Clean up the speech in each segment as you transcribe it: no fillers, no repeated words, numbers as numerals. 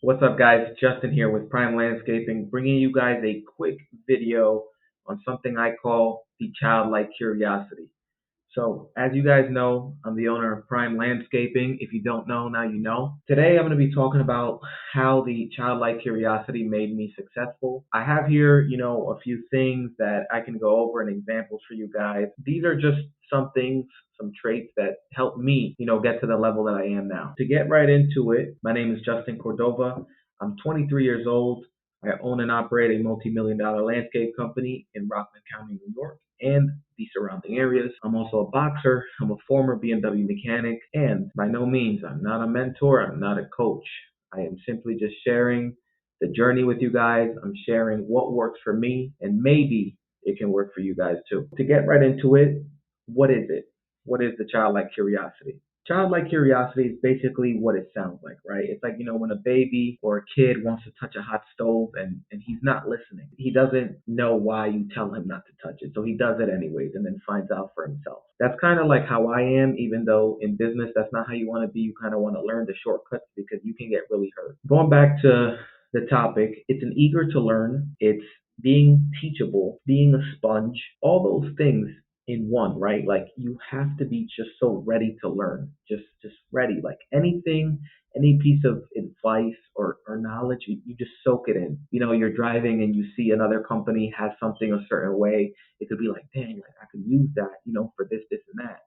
What's up, guys? Justin here with Prime Landscaping, bringing you guys a quick video on something I call the childlike curiosity. So, as you guys know, I'm the owner of Prime Landscaping. If you don't know, now you know. Today, I'm going to be talking about how the childlike curiosity made me successful. I have here, a few things that I can go over and examples for you guys. These are just some things, some traits that helped me, get to the level that I am now. To get right into it, my name is Justin Cordova. I'm 23 years old. I own and operate a multi-million-dollar landscape company in Rockland County, New York, and the surrounding areas. I'm also a boxer. I'm a former BMW mechanic, and by no means, I'm not a mentor. I'm not a coach. I am simply just sharing the journey with you guys. I'm sharing what works for me, and maybe it can work for you guys too. To get right into it, what is it? What is the childlike curiosity? Childlike curiosity is basically what it sounds like, right? It's like, when a baby or a kid wants to touch a hot stove and he's not listening. He doesn't know why you tell him not to touch it. So he does it anyways and then finds out for himself. That's kind of like how I am, even though in business, that's not how you want to be. You kind of want to learn the shortcuts because you can get really hurt. Going back to the topic, it's an eager to learn. It's being teachable, being a sponge, all those things in one, right? Like you have to be just so ready to learn, just ready. Like anything, any piece of advice or knowledge, you just soak it in. You're driving and you see another company has something a certain way. It could be like, dang, like I could use that, for this and that.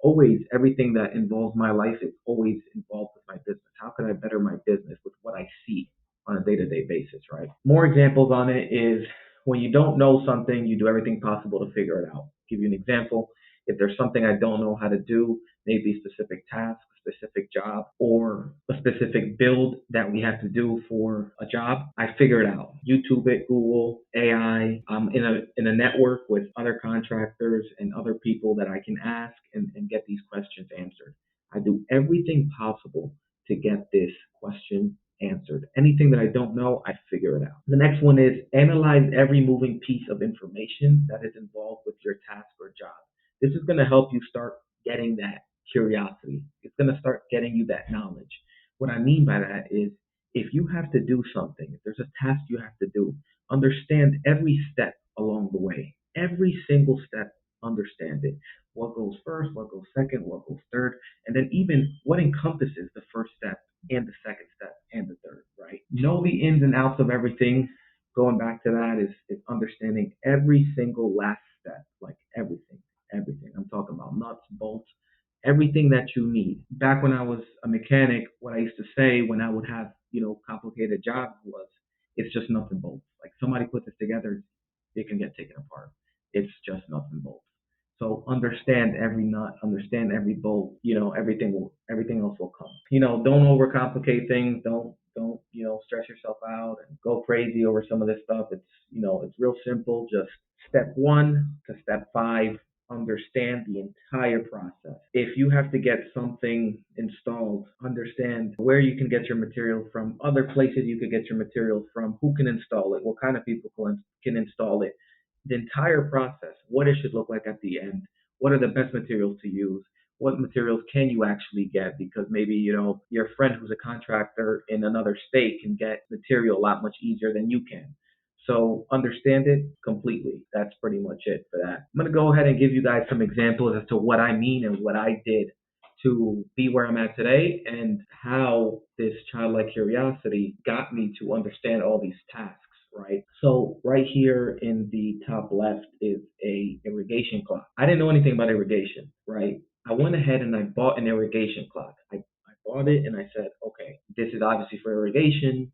Always, everything that involves my life is always involved with my business. How can I better my business with what I see on a day-to-day basis, right? More examples on it is when you don't know something, you do everything possible to figure it out. Give you an example. If there's something I don't know how to do, maybe a specific task, a specific job, or a specific build that we have to do for a job, I figure it out. YouTube it, Google, AI. I'm in a network with other contractors and other people that I can ask and get these questions answered. I do everything possible to get this question answered. Anything that I don't know, I figure it out. The next one is analyze every moving piece of information that is involved with your task or job. This is going to help you start getting that curiosity. It's going to start getting you that knowledge. What I mean by that is if you have to do something, if there's a task you have to do, understand every step along the way. Every single step, understand it. What goes first, what goes second, what goes third, and then even what encompasses the first step and the second step and the third, right? Know the ins and outs of everything. Going back to that is understanding every single last step, like everything, everything. I'm talking about nuts, bolts, everything that you need. Back when I was a mechanic, what I used to say when I would have, complicated jobs was, it's just nuts and bolts. Like somebody put this together, it can get taken apart. It's just nuts and bolts. So understand every nut, understand every bolt. Everything else will come. Don't overcomplicate things. Don't stress yourself out and go crazy over some of this stuff. It's real simple. Just step 1 to step 5. Understand the entire process. If you have to get something installed, understand where you can get your material from, other places you could get your materials from, who can install it, what kind of people can install it, the entire process, what it should look like at the end, what are the best materials to use, what materials can you actually get, because maybe your friend who's a contractor in another state can get material a lot much easier than you can. So understand it completely. That's pretty much it for that. I'm going to go ahead and give you guys some examples as to what I mean and what I did to be where I'm at today and how this childlike curiosity got me to understand all these tasks, right? So right here in the top left is a irrigation clock. I didn't know anything about irrigation, right? I went ahead and I bought an irrigation clock. I bought it and I said, okay, this is obviously for irrigation.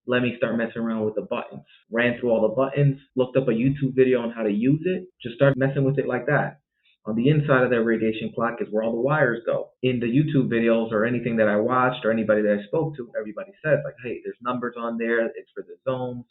Let me start messing around with the buttons. Ran through all the buttons, looked up a YouTube video on how to use it, just started messing with it like that. On the inside of the irrigation clock is where all the wires go. In the YouTube videos or anything that I watched or anybody that I spoke to, everybody says like, hey, there's numbers on there. It's for the zones.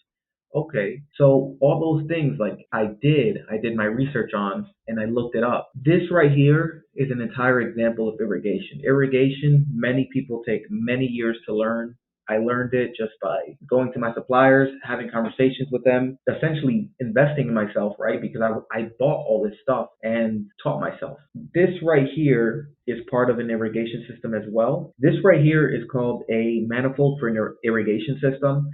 Okay, so all those things like I did my research on and I looked it up. This right here is an entire example of irrigation. Irrigation, many people take many years to learn. I learned it just by going to my suppliers, having conversations with them, essentially investing in myself, right? Because I bought all this stuff and taught myself. This right here is part of an irrigation system as well. This right here is called a manifold for an irrigation system.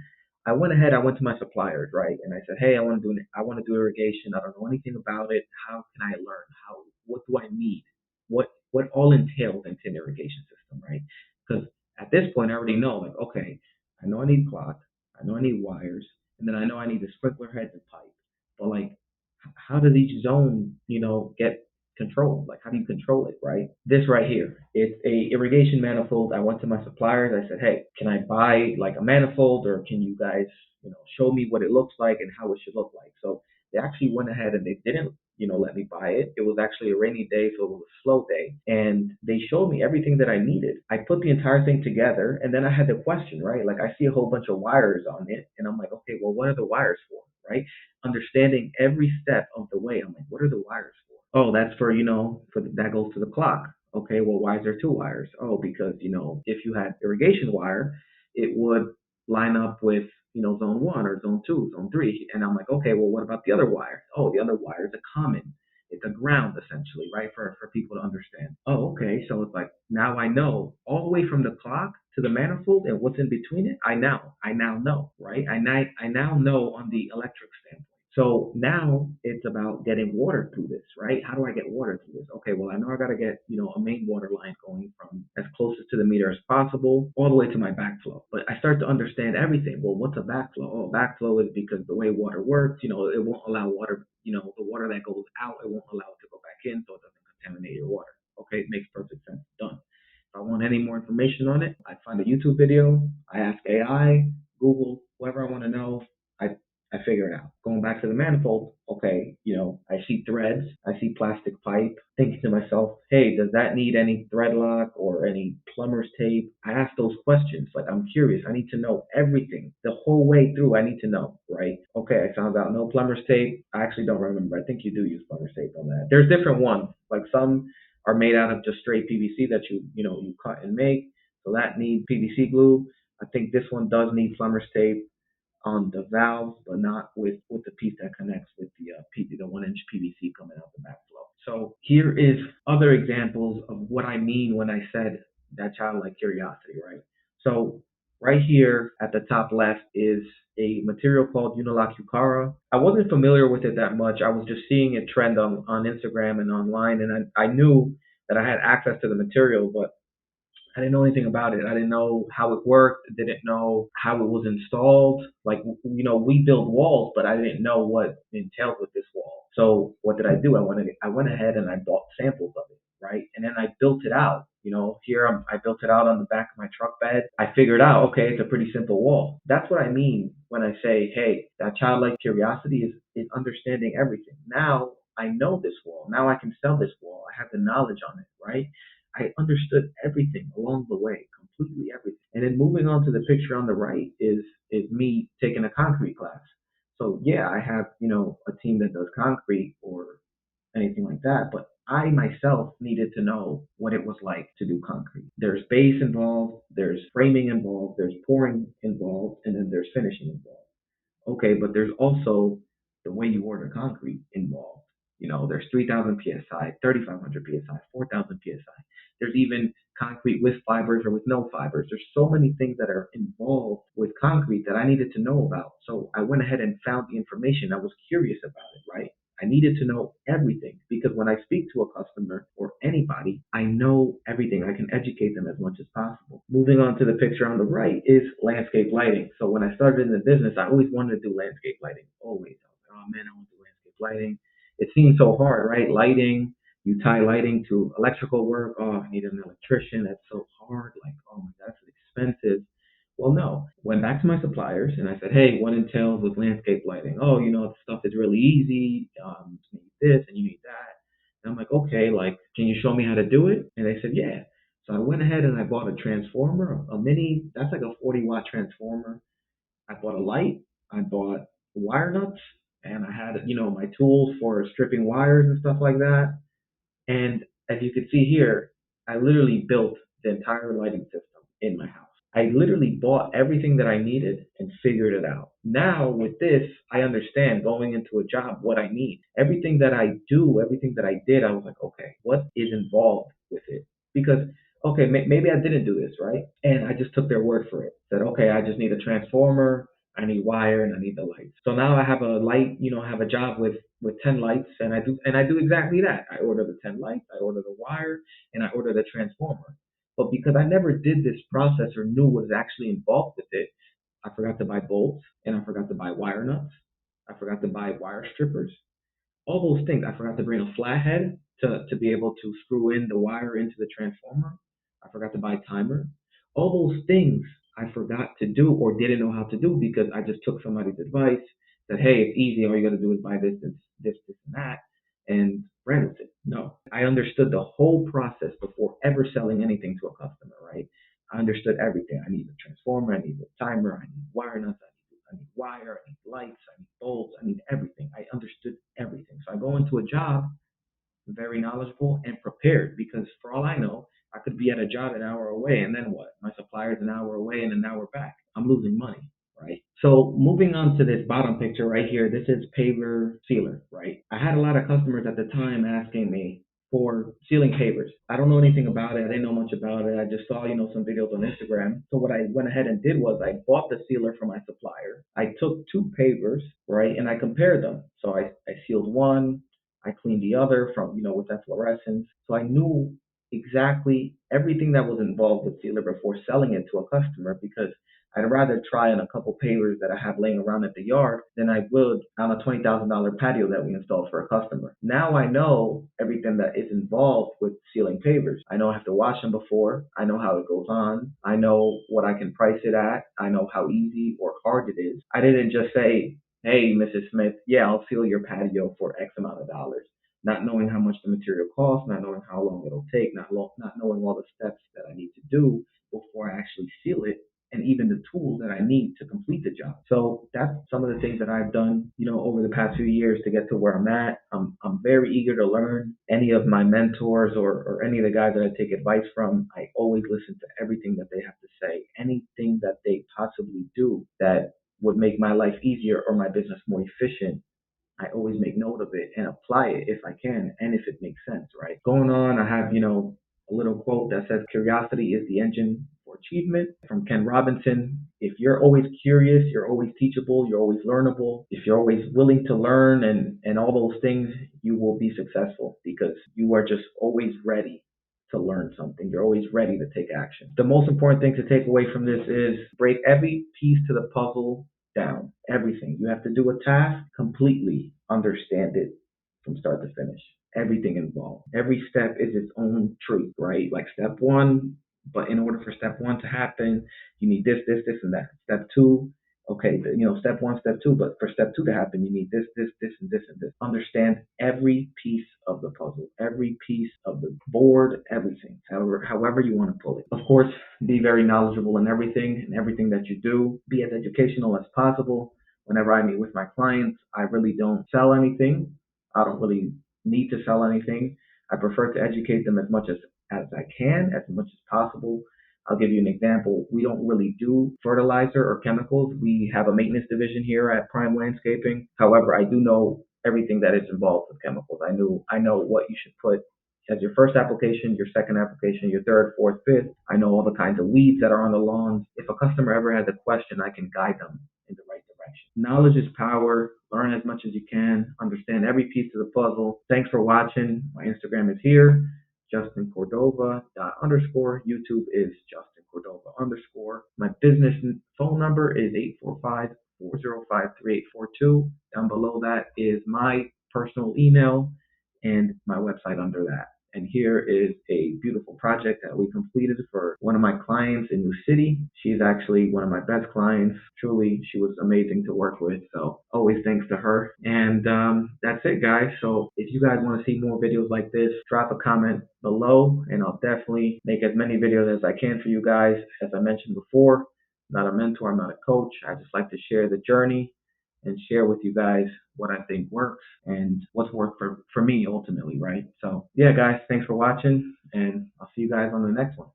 I went to my suppliers, right? And I said, hey, I want to do irrigation. I don't know anything about it. How can I learn? What do I need? What all entails into an irrigation system, right? Because at this point, I already know, like, okay, I know I need clock, I know I need wires, and then I know I need the sprinkler heads and pipe. But like, how does each zone, get controlled? Like, how do you control it, right? This right here, it's a irrigation manifold. I went to my suppliers. I said, hey, can I buy like a manifold, or can you guys, show me what it looks like and how it should look like? So they actually went ahead and they didn't, let me buy it. It was actually a rainy day, so it was a slow day, and they showed me everything that I needed. I put the entire thing together, and then I had the question, right? Like, I see a whole bunch of wires on it, and I'm like, okay, well, what are the wires for, right? Understanding every step of the way. I'm like, what are the wires for? Oh, that's for, that goes to the clock. Okay, well, why is there two wires? Oh, because, if you had irrigation wire, it would line up with, zone one or zone two, zone three. And I'm like, okay, well, what about the other wire? Oh, the other wire is a common. It's a ground essentially, right? For people to understand. Oh, okay. So it's like now I know all the way from the clock to the manifold and what's in between it. I now know, right? I now know on the electric standpoint. So now it's about getting water through this, right? How do I get water through this? Okay, well, I know I got to get, a main water line going from as closest to the meter as possible all the way to my backflow. But I start to understand everything. Well, what's a backflow? Oh, backflow is because the way water works, it won't allow water, the water that goes out, it won't allow it to go back in so it doesn't contaminate your water. Okay, it makes perfect sense. Done. If I want any more information on it, I find a YouTube video, I ask AI, Google, whoever I want to know, I I figure it out. Going back to the manifold, okay, I see threads, I see plastic pipe, thinking to myself, hey, does that need any thread lock or any plumber's tape? I ask those questions. Like, I'm curious. I need to know everything. The whole way through, I need to know, right? Okay, I found out no plumber's tape. I actually don't remember. I think you do use plumber's tape on that. There's different ones. Like, some are made out of just straight PVC that you cut and make. So that needs PVC glue. I think this one does need plumber's tape on the valves, but not with the piece that connects with the 1 inch PVC coming out the backflow. So here is other examples of what I mean when I said that childlike curiosity, right? So right here at the top left is a material called Unilock Ucara. I wasn't familiar with it that much. I was just seeing it trend on Instagram and online, and I knew that I had access to the material, but I didn't know anything about it. I didn't know how it worked. Didn't know how it was installed. Like, we build walls, but I didn't know what entailed with this wall. So what did I do? I went ahead and I bought samples of it, right? And then I built it out. Here I built it out on the back of my truck bed. I figured out, okay, it's a pretty simple wall. That's what I mean when I say, hey, that childlike curiosity is understanding everything. Now I know this wall. Now I can sell this wall. I have the knowledge on it, right? I understood everything along the way, completely everything. And then moving on to the picture on the right is me taking a concrete class. So yeah, I have, a team that does concrete or anything like that, but I myself needed to know what it was like to do concrete. There's base involved, there's framing involved, there's pouring involved, and then there's finishing involved. Okay, but there's also the way you order concrete involved. There's 3,000 psi, 3,500 psi, 4,000 psi. There's even concrete with fibers or with no fibers. There's so many things that are involved with concrete that I needed to know about. So I went ahead and found the information. I was curious about it, right? I needed to know everything because when I speak to a customer or anybody, I know everything. I can educate them as much as possible. Moving on to the picture on the right is landscape lighting. So when I started in the business, I always wanted to do landscape lighting. Always. I was like, oh man, I want to do landscape lighting. It seems so hard, right? Lighting, you tie lighting to electrical work. Oh, I need an electrician. That's so hard. Like, oh my God, that's expensive. Well, no. Went back to my suppliers and I said, hey, what entails with landscape lighting? Oh, the stuff is really easy. You need this and you need that. And I'm like, okay, like, can you show me how to do it? And they said, yeah. So I went ahead and I bought a transformer, a mini, that's like a 40-watt transformer. I bought a light. I bought wire nuts and I had, my tools for stripping wires and stuff like that. And as you can see here, I literally built the entire lighting system in my house. I literally bought everything that I needed and figured it out. Now with this, I understand going into a job what I need. Everything that I do, everything that I did, I was like, okay, what is involved with it? Because okay, maybe I didn't do this right, and I just took their word for it. Said, okay, I just need a transformer, I need wire, and I need the lights. So now I have a light, I have a job with 10 lights, and I do exactly that. I order the 10 lights, I order the wire, and I order the transformer. But because I never did this process or knew what was actually involved with it, I forgot to buy bolts and I forgot to buy wire nuts. I forgot to buy wire strippers. All those things. I forgot to bring a flathead to be able to screw in the wire into the transformer. I forgot to buy timer. All those things I forgot to do or didn't know how to do because I just took somebody's advice that, hey, it's easy. All you got to do is buy this, and that, and ran with it. No, I understood the whole process before ever selling anything to a customer, right? I understood everything. I need a transformer, I need a timer, I need wire nuts, I need wire, I need lights, I need bolts, I need everything. I understood everything. So I go into a job very knowledgeable and prepared because for all I know, I could be at a job an hour away and then what? My supplier's an hour away and an hour back. I'm losing money, right? So moving on to this bottom picture right here, this is paver sealer, right? I had a lot of customers at the time asking me for sealing pavers. I don't know anything about it. I didn't know much about it. I just saw, some videos on Instagram. So what I went ahead and did was I bought the sealer from my supplier. I took two pavers, right, and I compared them. So I sealed one, I cleaned the other from, with that fluorescence. So I knew exactly everything that was involved with sealer before selling it to a customer because I'd rather try on a couple pavers that I have laying around at the yard than I would on a $20,000 patio that we installed for a customer. Now I know everything that is involved with sealing pavers. I know I have to wash them before. I know how it goes on. I know what I can price it at. I know how easy or hard it is. I didn't just say, hey, Mrs. Smith, yeah, I'll seal your patio for X amount of dollars. Not knowing how much the material costs, not knowing how long it'll take, not knowing all the steps that I need to do before I actually seal it, and even the tools that I need to complete the job. So that's some of the things that I've done, over the past few years to get to where I'm at. I'm very eager to learn. Any of my mentors or any of the guys that I take advice from, I always listen to everything that they have to say. Anything that they possibly do that would make my life easier or my business more efficient, I always make note of it and apply it if I can and if it makes sense, right? Going on, I have, a little quote that says, curiosity is the engine for achievement from Ken Robinson. If you're always curious, you're always teachable, you're always learnable. If you're always willing to learn and all those things, you will be successful because you are just always ready to learn something. You're always ready to take action. The most important thing to take away from this is break every piece to the puzzle down. Everything. You have to do a task, completely understand it from start to finish. Everything involved. Every step is its own truth, right? Like step one, but in order for step one to happen, you need this, and that. Step two, okay, step one, step two, but for step two to happen, you need this, and this, and this. Understand every piece of the puzzle, every piece of the board, everything, however you want to pull it. Of course, be very knowledgeable in everything that you do. Be as educational as possible. Whenever I meet with my clients, I really don't sell anything. I don't really need to sell anything. I prefer to educate them as much as I can, as much as possible. I'll give you an example. We don't really do fertilizer or chemicals. We have a maintenance division here at Prime Landscaping. However, I do know everything that is involved with chemicals. I know what you should put as your first application, your second application, your third, fourth, fifth. I know all the kinds of weeds that are on the lawns. If a customer ever has a question, I can guide them in the right direction. Knowledge is power. Learn as much as you can. Understand every piece of the puzzle. Thanks for watching. My Instagram is here, Justin Cordova _. YouTube is Justin Cordova _. My business phone number is 845-405-3842. Down below that is my personal email and my website under that. And here is a beautiful project that we completed for one of my clients in New City. She's actually one of my best clients. Truly, she was amazing to work with. So always thanks to her. And that's it, guys. So if you guys want to see more videos like this, drop a comment below and I'll definitely make as many videos as I can for you guys. As I mentioned before, I'm not a mentor, I'm not a coach. I just like to share the journey and share with you guys what I think works and what's worked for me ultimately, right? So yeah, guys, thanks for watching and I'll see you guys on the next one.